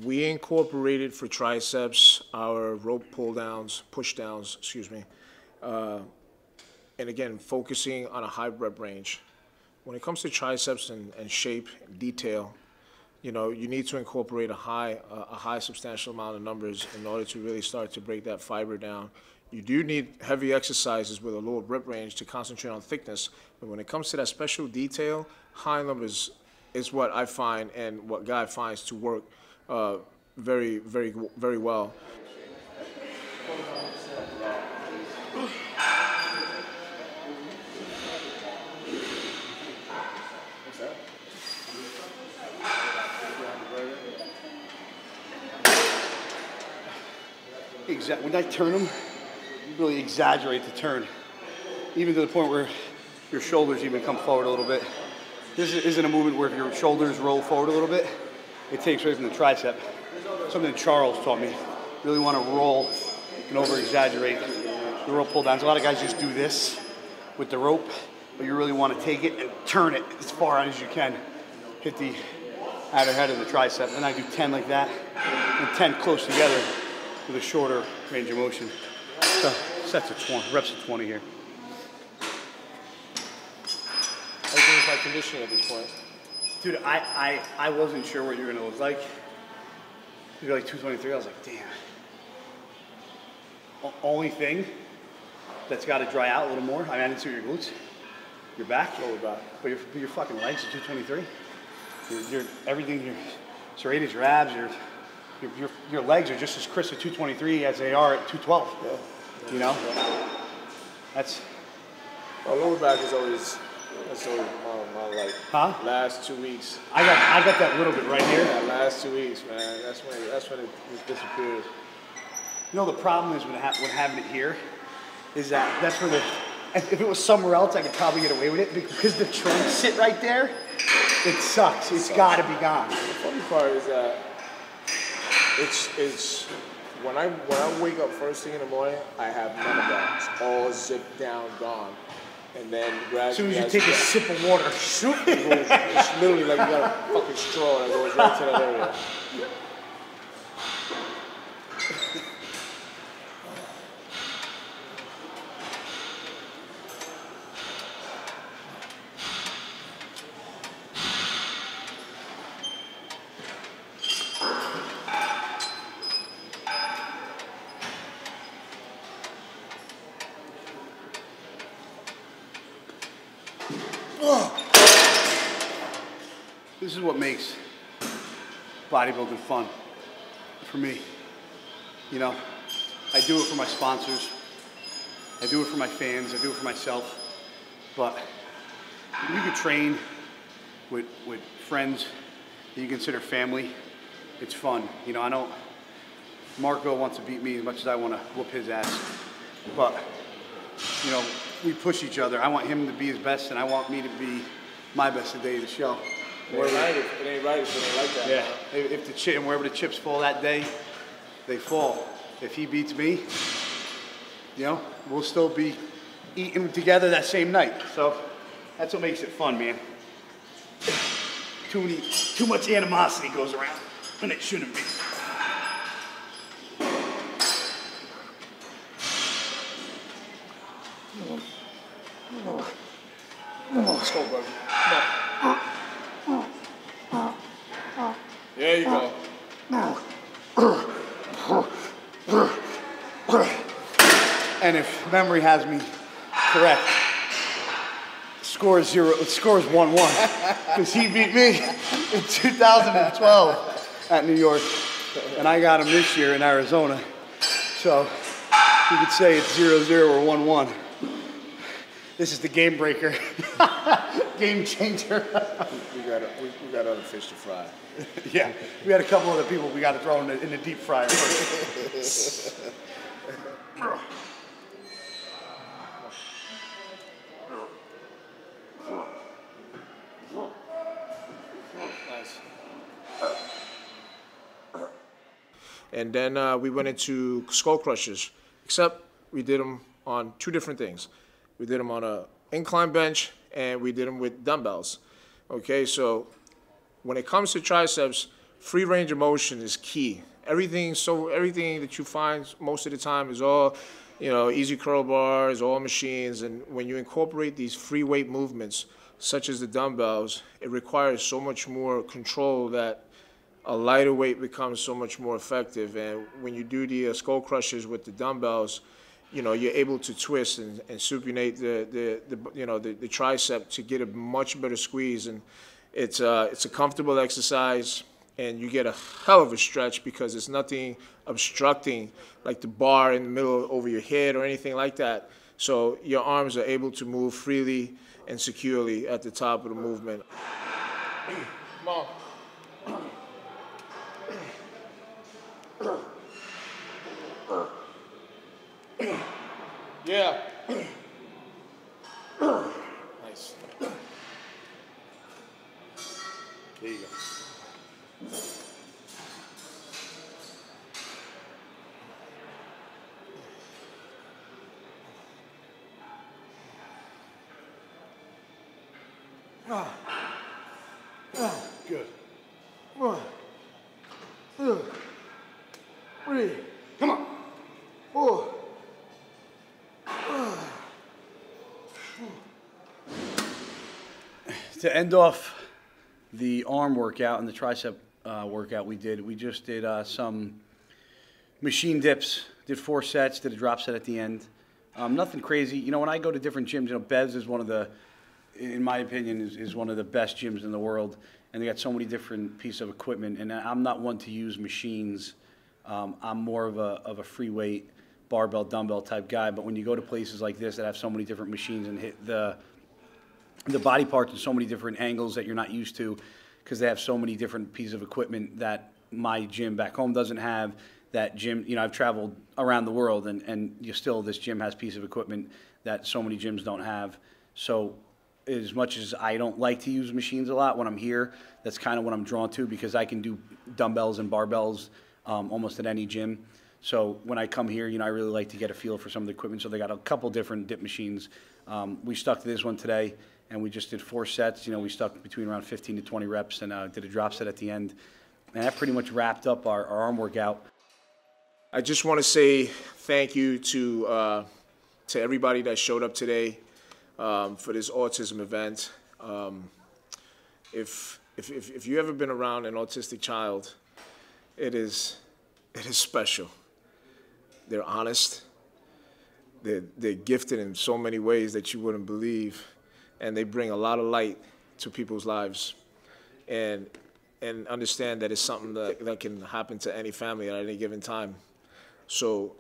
We incorporated for triceps our rope pull downs, push downs, excuse me, and again, focusing on a high rep range. When it comes to triceps and shape, detail, you know, you need to incorporate a high substantial amount of numbers in order to really start to break that fiber down. You do need heavy exercises with a lower rep range to concentrate on thickness, but when it comes to that special detail, high numbers is what I find and what Guy finds to work very, very, very well. When I turn them, you really exaggerate the turn, even to the point where your shoulders even come forward a little bit. This isn't a movement where if your shoulders roll forward a little bit, it takes away from the tricep. Something Charles taught me. Really want to roll and over-exaggerate the rope pull downs. A lot of guys just do this with the rope, but you really want to take it and turn it as far out as you can. Hit the outer head of the tricep. And I do 10 like that, and 10 close together with a shorter range of motion. So sets of 20, reps of 20 here. How do you think it's like conditioning at this point? Dude, I wasn't sure what you were gonna look like. You're like 223, I was like, damn. Only thing that's gotta dry out a little more, I didn't see your glutes, your back, lower back, but your fucking legs are 223. Your everything, your serratus, your abs, your legs are just as crisp at 223 as they are at 212. Yeah. You know? That's... Well, lower back is always... That's always my like last 2 weeks. I got that little bit right here. Yeah, last 2 weeks, man. That's when it disappears. You know the problem is when having it here is that's where the if it was somewhere else I could probably get away with it because the trunks sit right there. It sucks. It's got to be gone. The funny part is that it's when I wake up first thing in the morning, I have none of that. It's all zipped down, gone. And then gradually, as soon as you take a sip of water, shoot. It's literally like you got a fucking straw that goes right to that area. This is what makes bodybuilding fun for me. You know, I do it for my sponsors, I do it for my fans, I do it for myself, but you can train with friends that you consider family, it's fun. You know, I know Marco wants to beat me as much as I want to whoop his ass, but, you know, we push each other. I want him to be his best, and I want me to be my best the day of the show. It ain't right if it ain't like that. Yeah. If wherever the chips fall that day, they fall. If he beats me, you know, we'll still be eating together that same night. So that's what makes it fun, man. Too much animosity goes around, and it shouldn't be. Let's go, brother. Come on. There you go. And if memory has me correct, score is 1-1 because he beat me in 2012 at New York, and I got him this year in Arizona. So you could say it's 0-0 or 1-1. This is the game breaker, game changer. we got other fish to fry. Yeah, we had a couple other people we got to throw in the deep fryer first. Nice. And then we went into skull crushers, except we did them on two different things. We did them on an incline bench, and we did them with dumbbells. Okay, so when it comes to triceps, free range of motion is key. Everything that you find most of the time is all, easy curl bars, all machines, and when you incorporate these free weight movements, such as the dumbbells, it requires so much more control that a lighter weight becomes so much more effective. And when you do the skull crushers with the dumbbells, you're able to twist and supinate the tricep to get a much better squeeze. And it's a comfortable exercise, and you get a hell of a stretch because there's nothing obstructing like the bar in the middle over your head or anything like that. So your arms are able to move freely and securely at the top of the movement. Come on. Yeah. Nice. There you go. Good. 1, 2, 3. Come on. 4. To end off the arm workout and the tricep workout we just did some machine dips, did 4 sets, did a drop set at the end. Nothing crazy. When I go to different gyms, Bev's is one of the, in my opinion, is one of the best gyms in the world, and they got so many different pieces of equipment, and I'm not one to use machines. I'm more of a free weight, barbell, dumbbell type guy, but when you go to places like this that have so many different machines and hit the body parts in so many different angles that you're not used to, because they have so many different pieces of equipment that my gym back home doesn't have. That gym, I've traveled around the world, and this gym has pieces of equipment that so many gyms don't have. So as much as I don't like to use machines a lot when I'm here, that's kind of what I'm drawn to, because I can do dumbbells and barbells almost at any gym. So when I come here, I really like to get a feel for some of the equipment. So they got a couple different dip machines. We stuck to this one today, and we just did 4 sets. We stuck between around 15 to 20 reps, and did a drop set at the end. And that pretty much wrapped up our arm workout. I just want to say thank you to everybody that showed up today for this autism event. If you ever been around an autistic child, it is special. They're honest. They're gifted in so many ways that you wouldn't believe, and they bring a lot of light to people's lives. And understand that it's something that can happen to any family at any given time. So,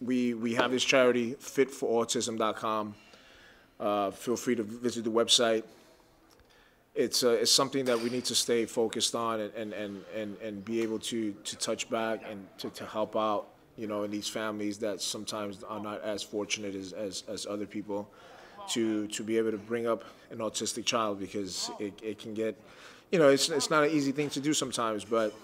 we have this charity, fitforautism.com. Feel free to visit the website. It's something that we need to stay focused on and be able to touch back and to help out, in these families that sometimes are not as fortunate as other people, to be able to bring up an autistic child, because it can get, it's not an easy thing to do sometimes, but,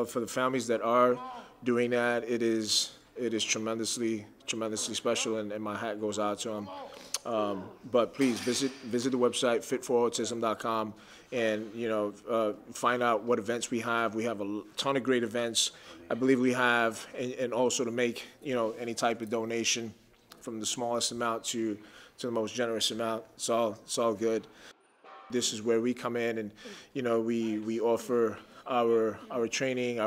for the families that are doing that, it is tremendously special, and my hat goes out to them. But please visit the website, fitforautism.com, and find out what events we have. We have a ton of great events. I believe we have, and also to make any type of donation, from the smallest amount to the most generous amount. It's all good. This is where we come in, and we offer our training,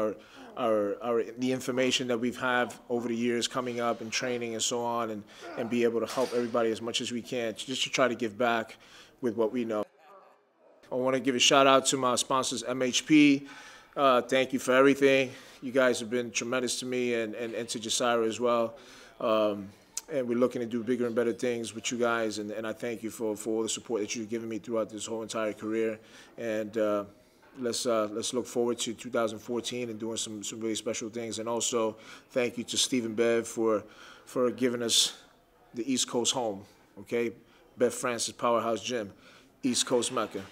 the information that we've had over the years coming up, and training and so on, and be able to help everybody as much as we can, just to try to give back with what we know. I want to give a shout out to my sponsors, MHP. Thank you for everything. You guys have been tremendous to me, and to Jasira as well. And we're looking to do bigger and better things with you guys, and I thank you for all the support that you've given me throughout this whole entire career. And let's look forward to 2014 and doing some really special things. And also thank you to Steve and Bev for giving us the East Coast home. Okay, Bev Francis Powerhouse Gym, East Coast Mecca.